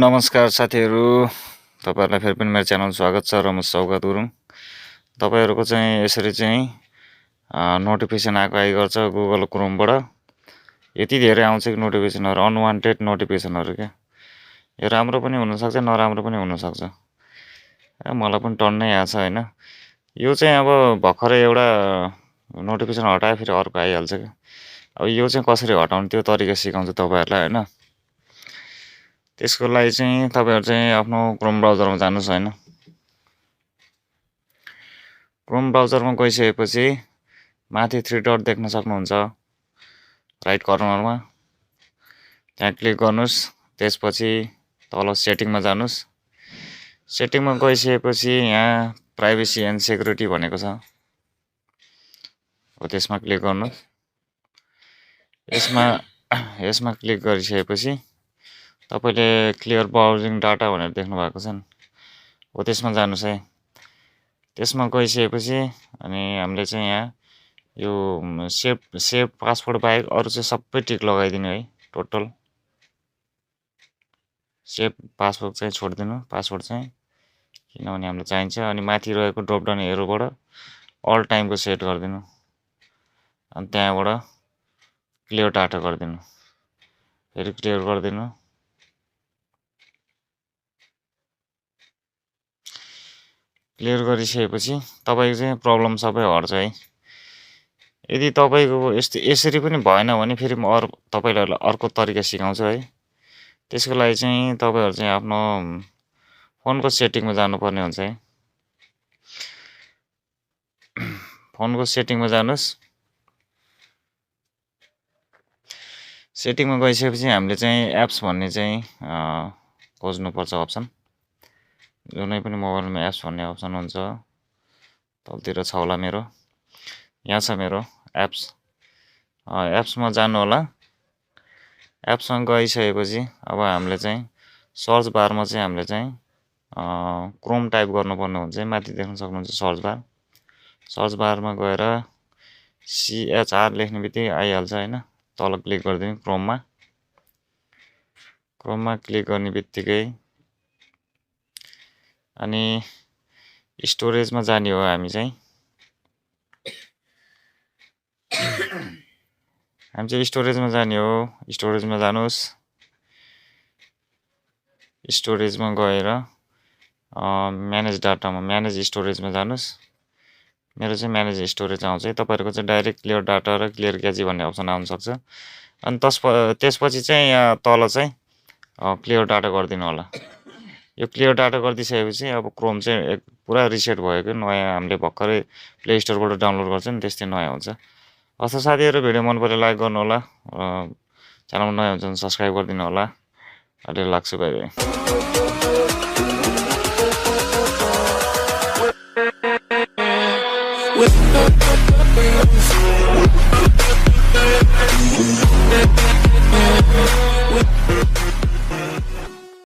नमस्कार साथीहरू, तपाईहरुलाई फेरि पनि मेरो च्यानलमा स्वागत छ र म सौगात गुरुङ। तपाईहरुको चाहिँ यसरी चाहिँ नोटिफिकेसन आइ गर्छ गुगल क्रोमबाट। यति धेरै आउँछ कि नोटिफिकेसनहरु, अनवान्टेड नोटिफिकेसनहरु के। यो राम्रो पनि हुन सक्छ, नराम्रो पनि हुन सक्छ। मलाई पनि टन्नै आछ हैन। यो चाहिँ अब भर्खरै एउटा नोटिफिकेसन हटाए फेरि अर्को आइहाल्छ के। अब यो चाहिँ कसरी हटाउने त्यो तरिका सिकाउँछु तपाईहरुलाई हैन। त्यसको लागि चाहिँ तपाईहरु चाहिँ आफ्नो क्रोम ब्राउजरमा जानुस् हैन। क्रोम ब्राउजरमा गइसकेपछि माथि 3 डट देख्न सक्नुहुन्छ राइट कर्नरमा। त्यहाँ क्लिक गर्नुस्। त्यसपछि तल सेटिङमा जानुस्। सेटिङमा गइसकेपछि यहाँ प्राइभेसी एन्ड सेक्युरिटी भनेको छ। हो त्यसमा क्लिक गर्नुस्। यसमा क्लिक गरिसकेपछि तपाईले क्लियर ब्राउजिङ डाटा भनेर देख्नु भएको छ नि। हो त्यसमा जानुस् है। त्यसमा गइसकेपछि अनि हामीले चाहिँ यहाँ यो सेभ पासवर्ड बाहेक अरु चाहिँ सबै टिक लगाइदिनु है टोटल। सेभ पासवर्ड चाहिँ छोड्दिनु, पासवर्ड चाहिँ किनभने हामीलाई चाहिन्छ। अनि माथि रहेको ड्रप डाउन एरोबाट अल टाइमको सेट गर्दिनु। अनि त्यहाँबाट क्लियर डाटा गर्दिनु। फेरि क्लियर गर्दिनु। क्लियर गरिसकेपछि तपाईको चाहिँ प्रब्लम सबै हट्छ है। यदि तपाईको यसरी पनि भएन भने फेरि म तपाईलाई अर्को तरिका सिकाउँछु है। त्यसको लागि चाहिँ तपाईहरु चाहिँ आफ्नो फोनको सेटिङमा जानुपर्ने हुन्छ है। फोनको सेटिङमा जानुस्। सेटिङमा गइसकेपछि हामीले चाहिँ एप्स भन्ने चाहिँ खोज्नुपर्छ अप्सन। जुनै पनि मोबाइलमा एप्स भन्ने अप्सन हुन्छ। तलतिर छ होला मेरो। यहाँ छ मेरो एप्स। एप्समा जानु होला। एप्समा गइसकेपछि अब हामीले चाहिँ सर्च बारमा चाहिँ हामीले चाहिँ क्रोम टाइप गर्नुपर्ने हुन्छ। माथि देख्न सक्नुहुन्छ सर्च बार। सर्च बारमा गएर CHR लेख्ने बित्तिकै आइहाल्छ हैन। तल क्लिक गर्दिनु क्रोममा। क्रोममा क्लिक गर्ने बित्तिकै अनि स्टोरेजमा जाने हो हामी चाहिँ। हामी चाहिँ स्टोरेजमा जाने हो। स्टोरेजमा जानुस्। स्टोरेजमा गएर म्यानेज डाटामा म्यानेज स्टोरेजमा जानुस्। मेरो चाहिँ म्यानेज स्टोरेज आउँछ है। तपाईहरुको चाहिँ डाइरेक्ट क्लियर डाटा र क्लियर क्याची भन्ने अप्सन आउन सक्छ। अनि त्यसपछि चाहिँ यहाँ तल चाहिँ क्लियर डाटा गर्दिनु होला। यो क्लियर डाटा गरिदिसकेपछि अब क्रोम चाहिँ पुरा रिसेट भयो कि नयाँ हामीले भर्खरै प्ले स्टोरबाट डाउनलोड गर्छ नि त्यस्तै नयाँ हुन्छ। हस् साथीहरु, भिडियो मन परे लाइक गर्नु होला। च्यानलमा नयाँ हुन्छ भने सब्स्क्राइब गरिदिनु होला। अहिले लाग्छु, बाइ बाइ।